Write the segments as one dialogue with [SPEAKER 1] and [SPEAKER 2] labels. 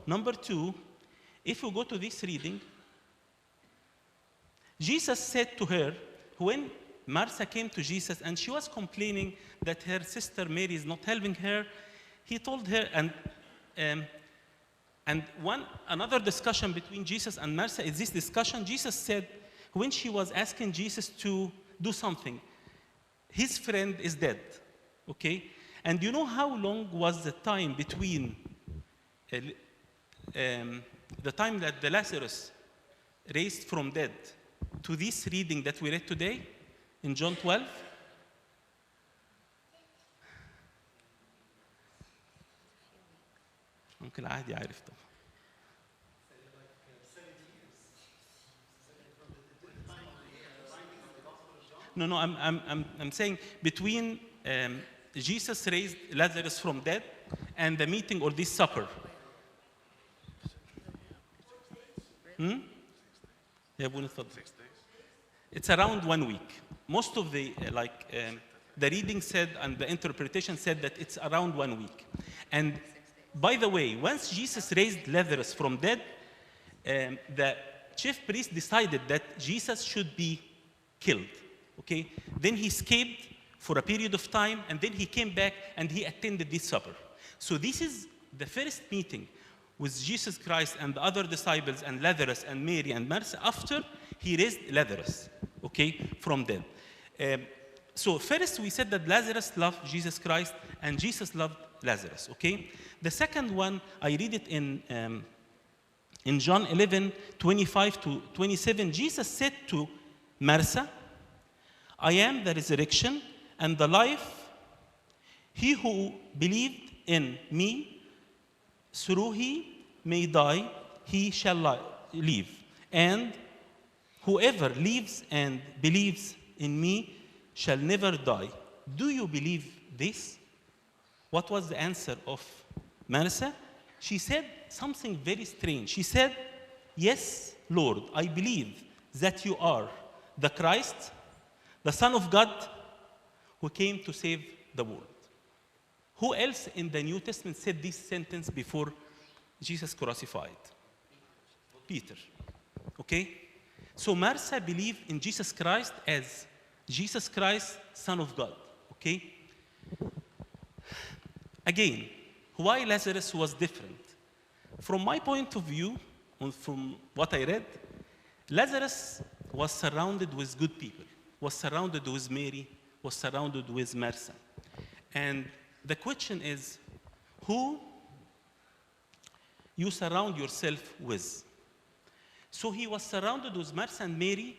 [SPEAKER 1] Number two, if we go to this reading, Jesus said to her, when Martha came to Jesus and she was complaining that her sister Mary is not helping her, he told her, and another discussion between Jesus and Martha is this discussion. Jesus said, when she was asking Jesus to do something, his friend is dead, okay? And you know how long was the time between the time that the Lazarus raised from dead to this reading that we read today in John 12? ممكن عادي عارف طبعا. No, I'm saying between Jesus raised Lazarus from dead and the meeting or this supper. It's around 1 week. Most of the the reading said and the interpretation said that it's around 1 week. And by the way, once Jesus raised Lazarus from dead, the chief priest decided that Jesus should be killed. Okay? Then he escaped for a period of time, and then he came back and he attended this supper. So this is the first meeting with Jesus Christ and the other disciples and Lazarus and Mary and Martha after he raised Lazarus, okay, from dead. So first we said that Lazarus loved Jesus Christ and Jesus loved Lazarus, okay? The second one, I read it in John 11, 25 to 27. Jesus said to Martha, I am the resurrection and the life. He who believed in me, through he may die, he shall live. And whoever lives and believes in me shall never die. Do you believe this? What was the answer of Martha? She said something very strange. She said, yes, Lord, I believe that you are the Christ, the Son of God, who came to save the world. Who else in the New Testament said this sentence before Jesus crucified? Peter. Okay? So Martha believed in Jesus Christ as Jesus Christ, Son of God. Okay? Again, why Lazarus was different? From my point of view, and from what I read, Lazarus was surrounded with good people, was surrounded with Mary, was surrounded with Martha. And the question is, who you surround yourself with? So he was surrounded with Martha and Mary.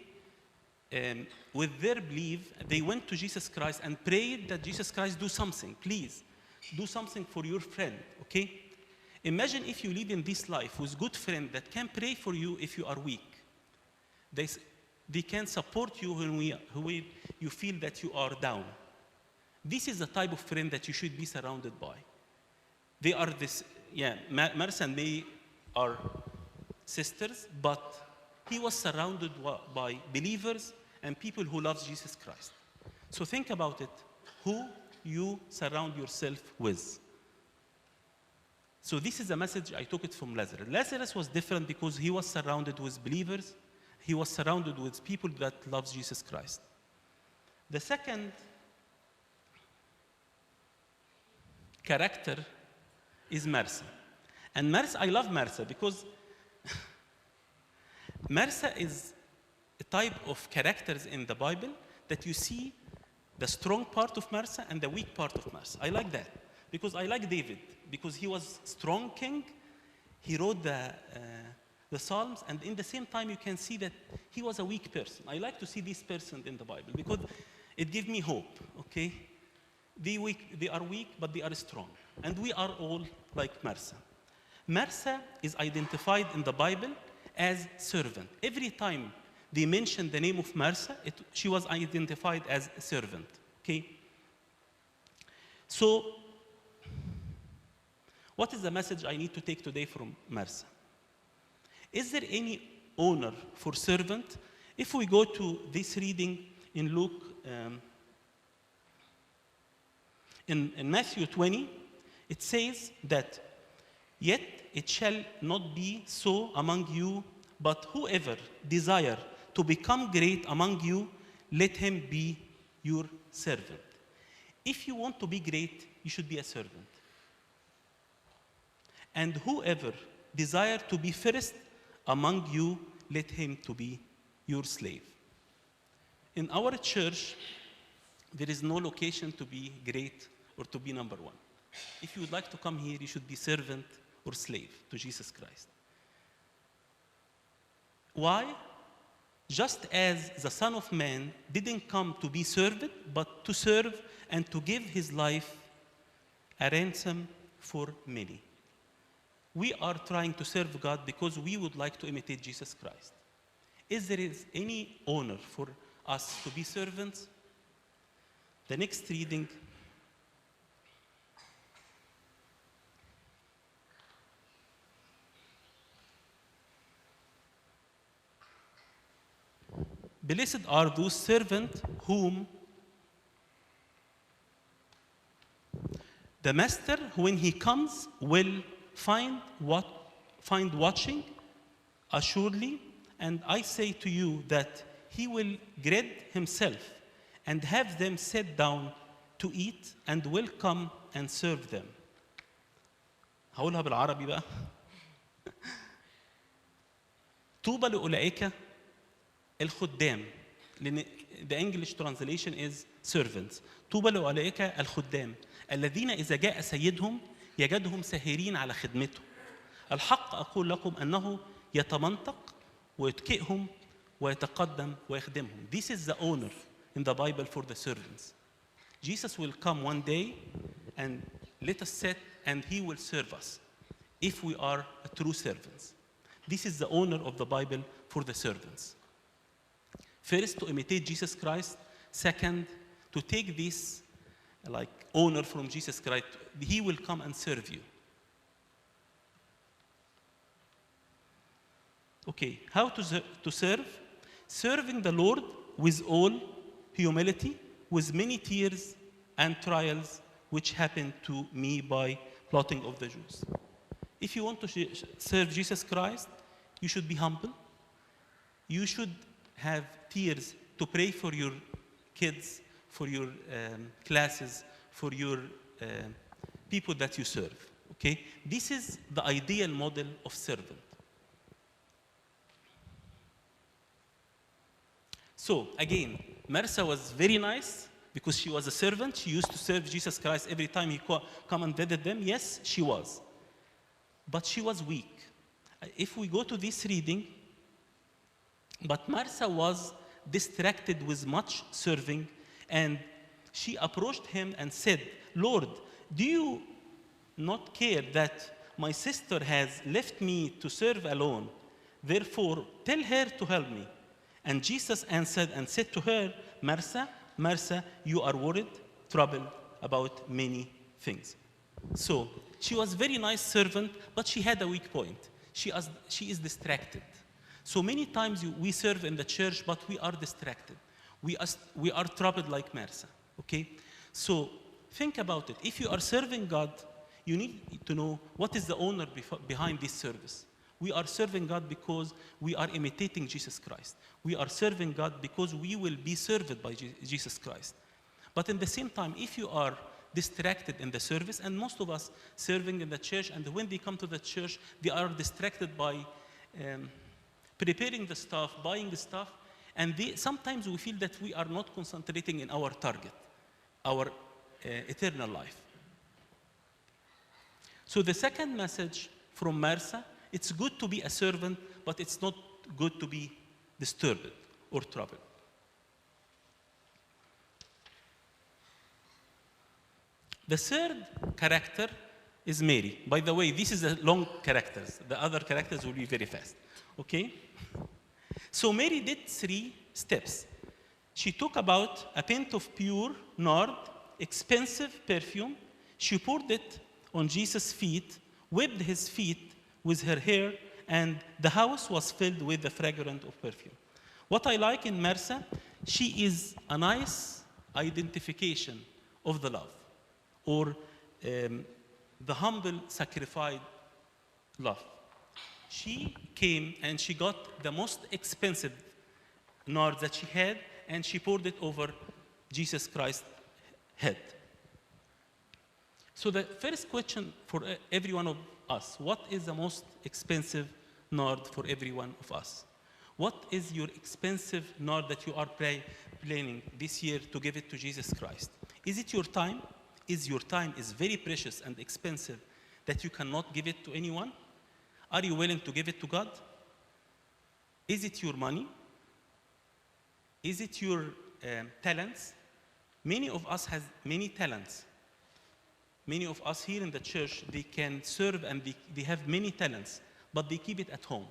[SPEAKER 1] With their belief, they went to Jesus Christ and prayed that Jesus Christ do something. Please, do something for your friend, okay? Imagine if you live in this life with good friends that can pray for you if you are weak. They can support you when you feel that you are down. This is the type of friend that you should be surrounded by. They are this, Martha and Mary are sisters, but he was surrounded by believers and people who love Jesus Christ. So think about it, who you surround yourself with. So this is a message, I took it from Lazarus. Lazarus was different because he was surrounded with believers. He was surrounded with people that love Jesus Christ. The second character is Martha. And Martha, I love Martha because Martha is a type of characters in the Bible that you see the strong part of Martha and the weak part of Martha. I like that because I like David because he was strong king. He wrote the Psalms, and in the same time you can see that he was a weak person. I like to see this person in the Bible because it gives me hope, okay? They are weak, but they are strong. And we are all like Martha. Martha is identified in the Bible as servant. Every time they mention the name of Martha, she was identified as a servant, okay? So, what is the message I need to take today from Martha? Is there any honor for servant? If we go to this reading in Luke, in Matthew 20, it says that Yet it shall not be so among you, but whoever desire to become great among you, let him be your servant. If you want to be great, you should be a servant. And whoever desire to be first among you, let him to be your slave. In our church, there is no location to be great or to be number one. If you would like to come here, you should be servant or slave to Jesus Christ. Why? Just as the Son of Man didn't come to be served, but to serve and to give his life a ransom for many. We are trying to serve God because we would like to imitate Jesus Christ. Is there any honor for us to be servants? The next reading Blessed are those servants whom the master, when he comes, will find watching, assuredly, and I say to you that he will gird himself and have them sit down to eat and will come and serve them. هقولها بالعربي بقى. طوبى لأولئك الخدام. لأن the English translation is servants. طوبى لأولئك الخدام الذين إذا جاء سيدهم يجدهم ساهرين على خدمته. الحق أقول لكم أنه يتمنطق ويتكئهم ويتقدم ويخدمهم. This is the honor in the Bible for the servants. Jesus will come one day and let us sit and he will serve us if we are true servants. This is the honor of the Bible for the servants. First, to imitate Jesus Christ. Second, to take this honor from Jesus Christ. He will come and serve you. Okay, how to serve? Serving the Lord with all humility, with many tears and trials, which happened to me by plotting of the Jews. If you want to serve Jesus Christ, you should be humble. You should have tears to pray for your kids, for your classes, for your people that you serve. Okay? This is the ideal model of servant. So again, Martha was very nice because she was a servant. She used to serve Jesus Christ every time he come and visit them. Yes, she was. But she was weak. If we go to this reading, but Martha was distracted with much serving, and she approached him and said, Lord, do you not care that my sister has left me to serve alone? Therefore, tell her to help me. And Jesus answered and said to her, Martha, Martha, you are worried, troubled about many things. So she was a very nice servant, but she had a weak point. She is distracted. So many times we serve in the church, but we are distracted. We are troubled like Martha. Okay? So think about it. If you are serving God, you need to know what is the honor behind this service. We are serving God because we are imitating Jesus Christ. We are serving God because we will be served by Jesus Christ. But in the same time, if you are distracted in the service, and most of us serving in the church, and when they come to the church, they are distracted by preparing the stuff, buying the stuff, and sometimes we feel that we are not concentrating in our target, our eternal life. So the second message from Martha, it's good to be a servant, but it's not good to be disturbed or troubled. The third character is Mary. By the way, this is the long characters. The other characters will be very fast. Okay? So Mary did 3 steps. She took about a pint of pure nard, expensive perfume. She poured it on Jesus' feet, wiped his feet with her hair, and the house was filled with the fragrance of perfume. What I like in Martha, she is a nice identification of the love, or the humble sacrifice love. She came and she got the most expensive nard that she had, and she poured it over Jesus Christ's head. So the first question for every one of us, what is the most expensive nard for every one of us? What is your expensive nard that you are planning this year to give it to Jesus Christ? Is it your time? Is your time is very precious and expensive that you cannot give it to anyone? Are you willing to give it to God? Is it your money? Is it your talents? Many of us have many talents. Many of us here in the church, they can serve and they have many talents, but they keep it at home.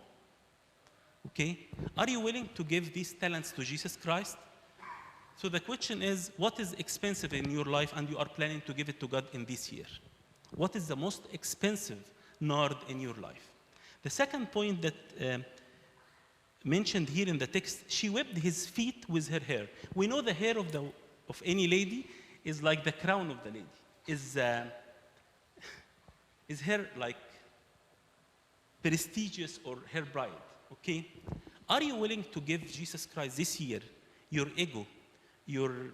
[SPEAKER 1] Okay? Are you willing to give these talents to Jesus Christ? So the question is, what is expensive in your life and you are planning to give it to God in this year? What is the most expensive nard in your life? The second point that mentioned here in the text, she wiped his feet with her hair. We know the hair of any lady is like the crown of the lady. Is hair like prestigious or her bride? Okay? Are you willing to give Jesus Christ this year your ego, your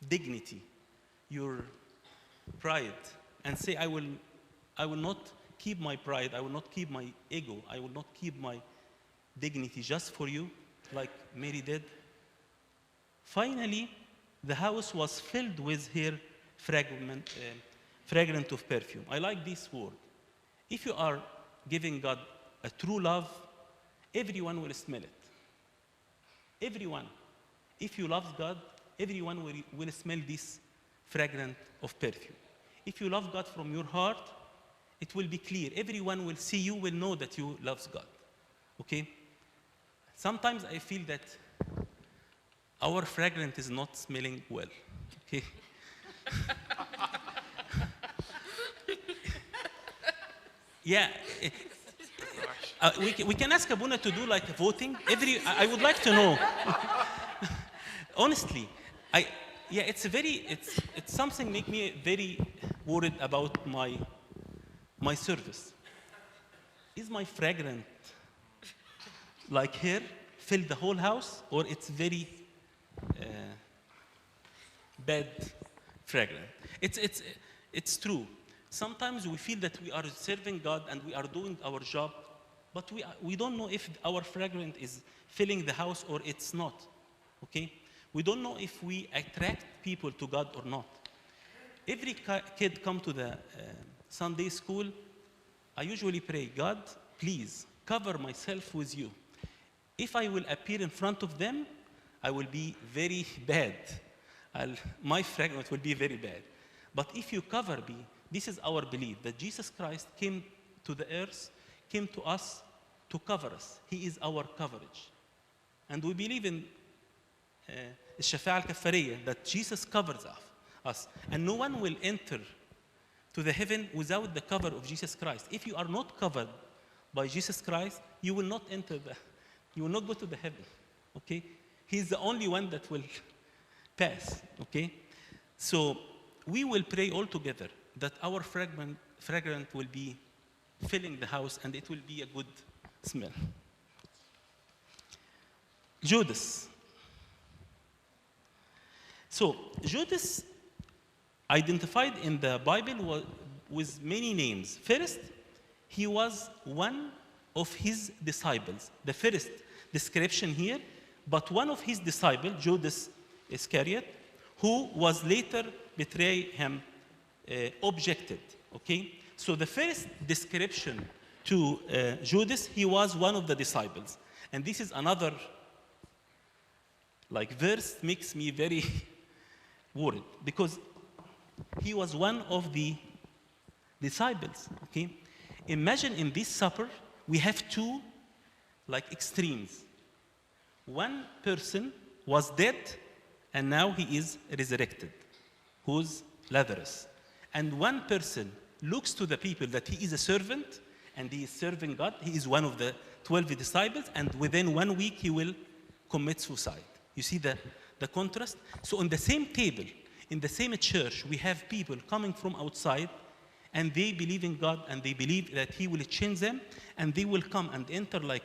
[SPEAKER 1] dignity, your pride, and say, I will not keep my pride, I will not keep my ego, I will not keep my dignity just for you, like Mary did? Finally, the house was filled with her fragrant of perfume. I like this word. If you are giving God a true love, everyone will smell it. Everyone. If you love God, everyone will smell this fragrant of perfume. If you love God from your heart, it will be clear. Everyone will see you, will know that you love God. Okay? Sometimes I feel that our fragrance is not smelling well. Okay? Yeah. We can ask Abuna to do like voting. I would like to know. Honestly, it's something make me very worried about my service. Is my fragrance like hair fill the whole house, or it's very bad fragrance? It's true. Sometimes we feel that we are serving God and we are doing our job, but we don't know if our fragrance is filling the house or it's not. Okay? We don't know if we attract people to God or not. Every kid come to the Sunday school, I usually pray, God, please cover myself with you. If I will appear in front of them, I will be very bad. My fragrance will be very bad. But if you cover me, this is our belief, that Jesus Christ came to the earth, came to us to cover us. He is our coverage. And we believe in الشفاعة الكفارية, that Jesus covers us. And no one will enter to the heaven without the cover of Jesus Christ. If you are not covered by Jesus Christ, you will not you will not go to the heaven. Okay? He's the only one that will pass. Okay? So we will pray all together that our fragrance will be filling the house and it will be a good smell. Judas. So Judas identified in the Bible with many names. First, he was one of his disciples. The first description here, but one of his disciples, Judas Iscariot, who was later betray him, objected. Okay? So the first description to Judas, he was one of the disciples. And this is another verse makes me very worried, because he was one of the disciples. Okay? Imagine in this supper, we have two extremes. One person was dead, and now he is resurrected, who's Lazarus. And one person looks to the people that he is a servant, and he is serving God. He is one of the 12 disciples, and within 1 week, he will commit suicide. You see the contrast? So on the same table, in the same church, we have people coming from outside, and they believe in God, and they believe that he will change them, and they will come and enter like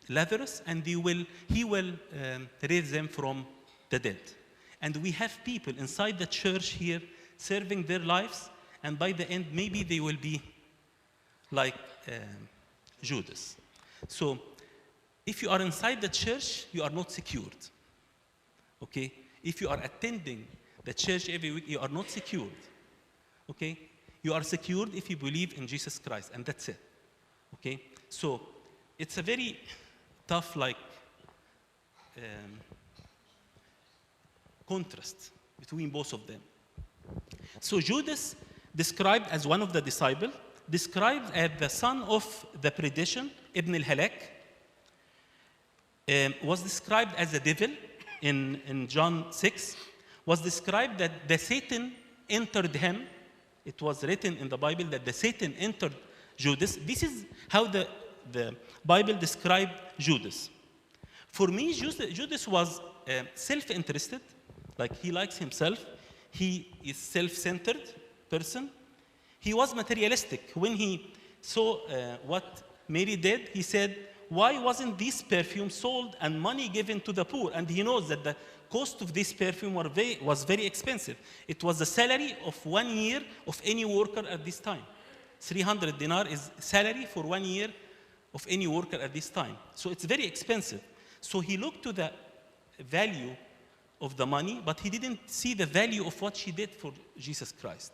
[SPEAKER 1] Lazarus, and he will raise them from the dead. And we have people inside the church here serving their lives, and by the end, maybe they will be like Judas. So if you are inside the church, you are not secured. Okay? If you are attending the church every week, you are not secured. Okay? You are secured if you believe in Jesus Christ, and that's it. Okay? So it's a very tough, like, contrast between both of them. So Judas, described as one of the disciples, described as the son of the perdition, Ibn al-Halak, was described as a devil in John 6, was described that the Satan entered him. It was written in the Bible that the Satan entered Judas. This is how the Bible described Judas. For me, Judas was self-interested, like he likes himself. He is self-centered person. He was materialistic. When he saw what Mary did, he said, why wasn't this perfume sold and money given to the poor? And he knows that the cost of this perfume was very expensive. It was the salary of 1 year of any worker at this time. 300 dinar is salary for 1 year of any worker at this time. So it's very expensive. So he looked to the value of the money, but he didn't see the value of what she did for Jesus Christ.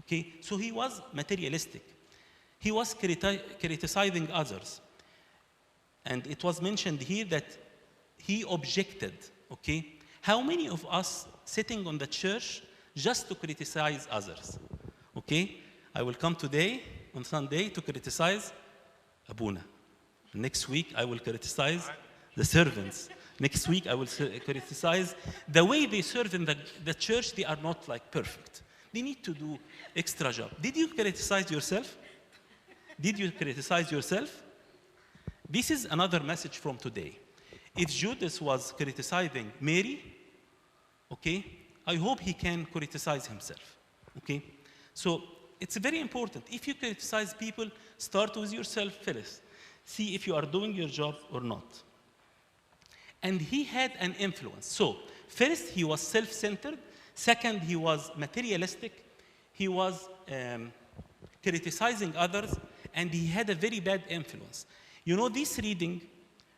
[SPEAKER 1] Okay? So he was materialistic. He was criticizing others. And it was mentioned here that he objected. Okay? How many of us sitting on the church just to criticize others? Okay? I will come today, on Sunday, to criticize Abuna. Next week, I will criticize the servants. Next week, I will criticize the way they serve in the church. They are not like perfect. They need to do extra job. Did you criticize yourself? Did you criticize yourself? This is another message from today. If Judas was criticizing Mary, okay, I hope he can criticize himself. Okay? So it's very important. If you criticize people, start with yourself first. See if you are doing your job or not. And he had an influence. So first, he was self-centered. Second, he was materialistic. He was criticizing others, and he had a very bad influence. You know, this reading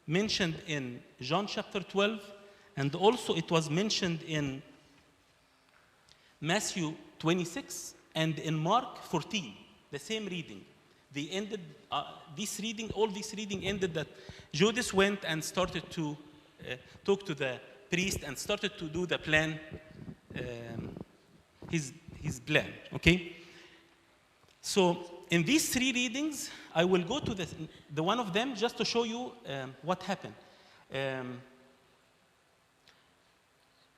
[SPEAKER 1] mentioned in John chapter 12, and also it was mentioned in Matthew 26 and in Mark 14, the same reading. They ended, all this reading ended that Judas went and started to talk to the priest and started to do the plan, his plan, okay? So in these three readings, I will go to the one of them just to show you what happened.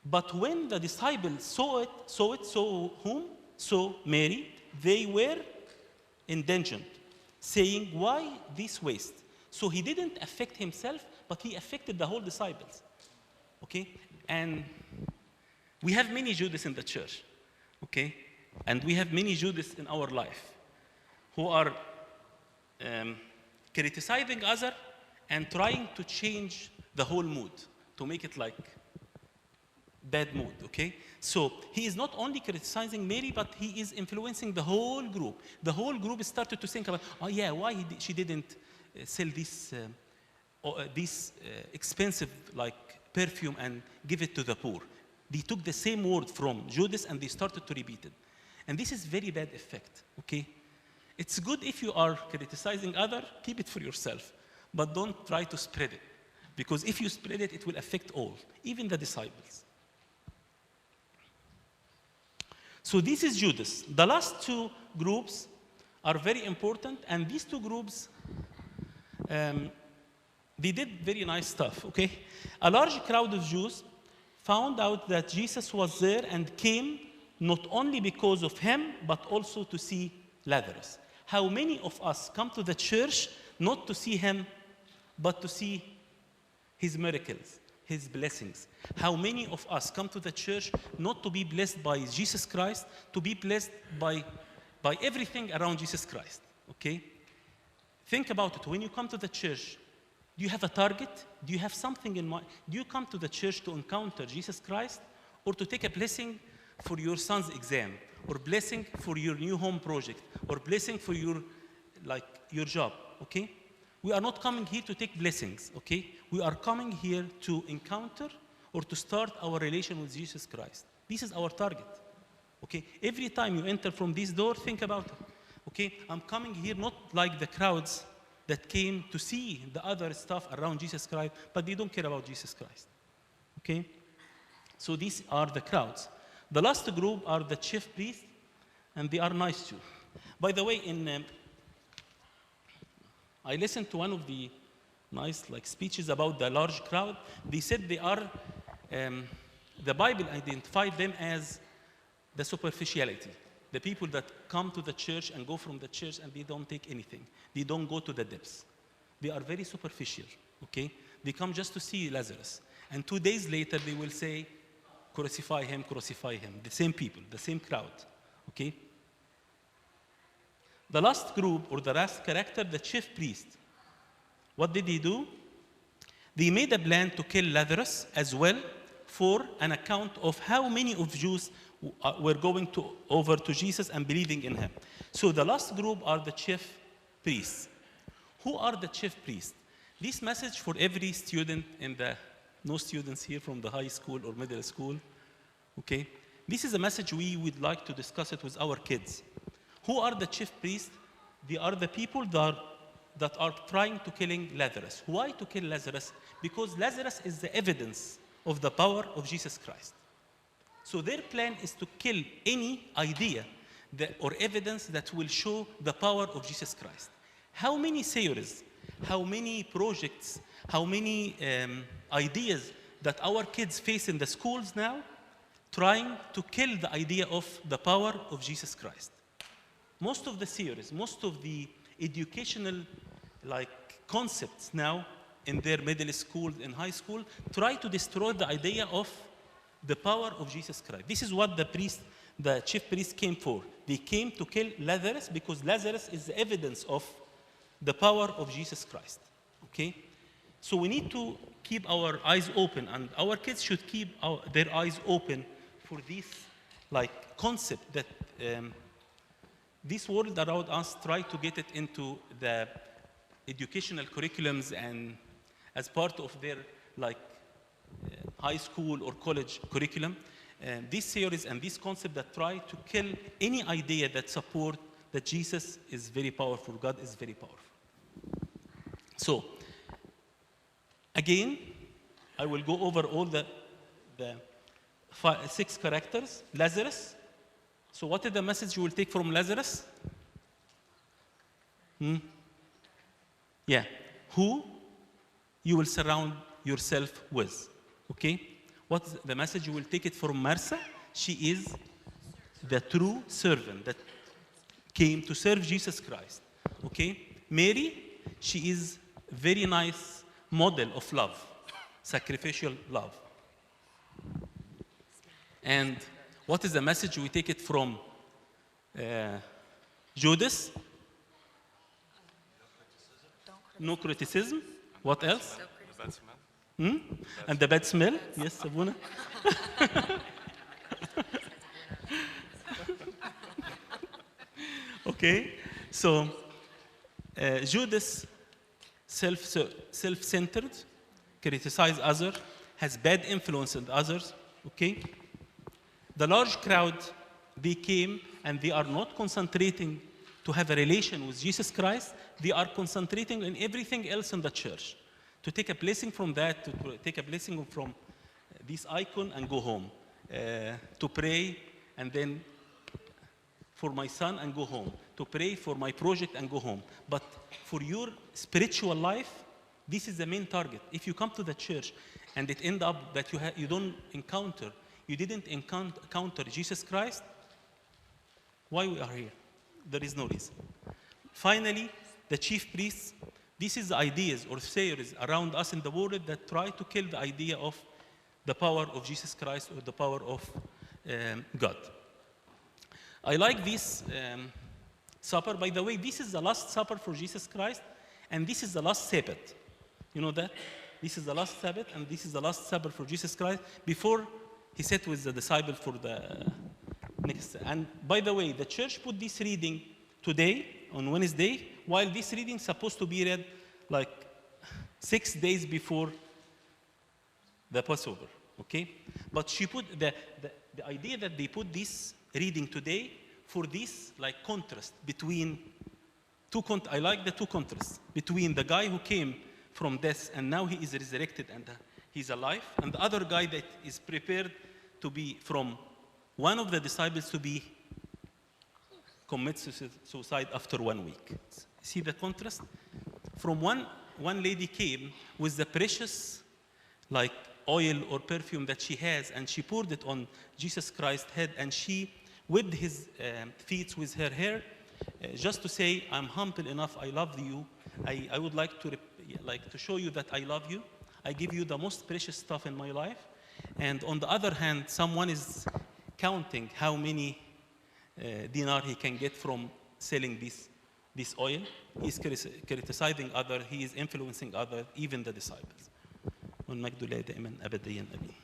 [SPEAKER 1] But when the disciples saw whom? Saw Mary, they were indignant, saying, why this waste? So he didn't affect himself, but he affected the whole disciples. Okay? And we have many Judas in the church. Okay? And we have many Judas in our life who are criticizing others and trying to change the whole mood, to make it like bad mood, okay? So he is not only criticizing Mary, but he is influencing the whole group. The whole group started to think about, oh yeah, why she didn't sell this expensive like perfume and give it to the poor. They took the same word from Judas and they started to repeat it. And this is very bad effect, okay? It's good if you are criticizing others, keep it for yourself, but don't try to spread it. Because if you spread it, it will affect all, even the disciples. So this is Judas. The last two groups are very important, and these two groups, they did very nice stuff, okay? A large crowd of Jews found out that Jesus was there and came not only because of him, but also to see Lazarus. How many of us come to the church not to see him, but to see his miracles, his blessings. How many of us come to the church not to be blessed by Jesus Christ, to be blessed by everything around Jesus Christ, okay? Think about it. When you come to the church, do you have a target? Do you have something in mind? Do you come to the church to encounter Jesus Christ, or to take a blessing for your son's exam, or blessing for your new home project, or blessing for your job, okay? We are not coming here to take blessings, okay? We are coming here to encounter or to start our relation with Jesus Christ. This is our target, okay? Every time you enter from this door, think about it, okay? I'm coming here not like the crowds that came to see the other stuff around Jesus Christ, but they don't care about Jesus Christ, okay? So these are the crowds. The last group are the chief priests, and they are nice too. By the way, I listened to one of the nice speeches about the large crowd. They said they are, the Bible identified them as the superficiality. The people that come to the church and go from the church and they don't take anything. They don't go to the depths. They are very superficial, okay? They come just to see Lazarus. And 2 days later, they will say, crucify him, crucify him. The same people, the same crowd, okay? The last group, or the last character, the chief priest. What did he do? They made a plan to kill Lazarus as well, for an account of how many of Jews were going over to Jesus and believing in him. So the last group are the chief priests. Who are the chief priests? This message for every student no students here from the high school or middle school, okay? This is a message we would like to discuss it with our kids. Who are the chief priests? They are the people that are trying to killing Lazarus. Why to kill Lazarus? Because Lazarus is the evidence of the power of Jesus Christ. So their plan is to kill any idea or evidence that will show the power of Jesus Christ. How many theories, how many projects, how many ideas that our kids face in the schools now, trying to kill the idea of the power of Jesus Christ. Most of the theories, most of the educational concepts now in their middle school and high school try to destroy the idea of the power of Jesus Christ. This is what the chief priest came for. They came to kill Lazarus because Lazarus is the evidence of the power of Jesus Christ, okay? So we need to keep our eyes open, and our kids should keep their eyes open for this concept that this world around us try to get it into the educational curriculums and as part of their high school or college curriculum. These theories and this concept that try to kill any idea that support that Jesus is very powerful, God is very powerful. So, again, I will go over all the 6 characters. Lazarus. So what is the message you will take from Lazarus? Yeah. Who you will surround yourself with. Okay? What's the message you will take it from Martha? She is the true servant that came to serve Jesus Christ. Okay? Mary, she is very nice model of love, sacrificial love. And what is the message we take it from Judas? No criticism. What else?
[SPEAKER 2] The bad smell.
[SPEAKER 1] And the bad smell? Yes, Abuna. Okay, so Judas, self-centered, criticize others, has bad influence on others, okay? The large crowd, they came and they are not concentrating to have a relation with Jesus Christ. They are concentrating on everything else in the church. To take a blessing from that, to take a blessing from this icon and go home. To pray and then for my son and go home. To pray for my project and go home. But for your spiritual life, this is the main target. If you come to the church and it ends up that you didn't encounter Jesus Christ, why we are here? There is no reason. Finally, the chief priests, This is the ideas or theories around us in the world that try to kill the idea of the power of Jesus Christ or the power of God. I like this supper. By the way, this is the last supper for Jesus Christ, and this is the last Sabbath. You know that? This is the last Sabbath, and this is the last supper for Jesus Christ before he sat with the disciple for the next. And by the way, the church put this reading today on Wednesday, while this reading is supposed to be read like 6 days before the Passover, okay? But she put the idea that they put this reading today for this like contrast between I like the two contrasts between the guy who came from death and now he is resurrected and he's alive, and the other guy that is prepared to be from one of the disciples to be commit suicide after 1 week. See the contrast? From one lady came with the precious like oil or perfume that she has, and she poured it on Jesus Christ's head, and she whipped his feet with her hair, just to say, I'm humble enough, I love you. I would like to show you that I love you. I give you the most precious stuff in my life. And on the other hand, someone is counting how many dinar he can get from selling this oil. He's criticizing others, he is influencing others, even the disciples. والمجد لله دائما أبديا آمين.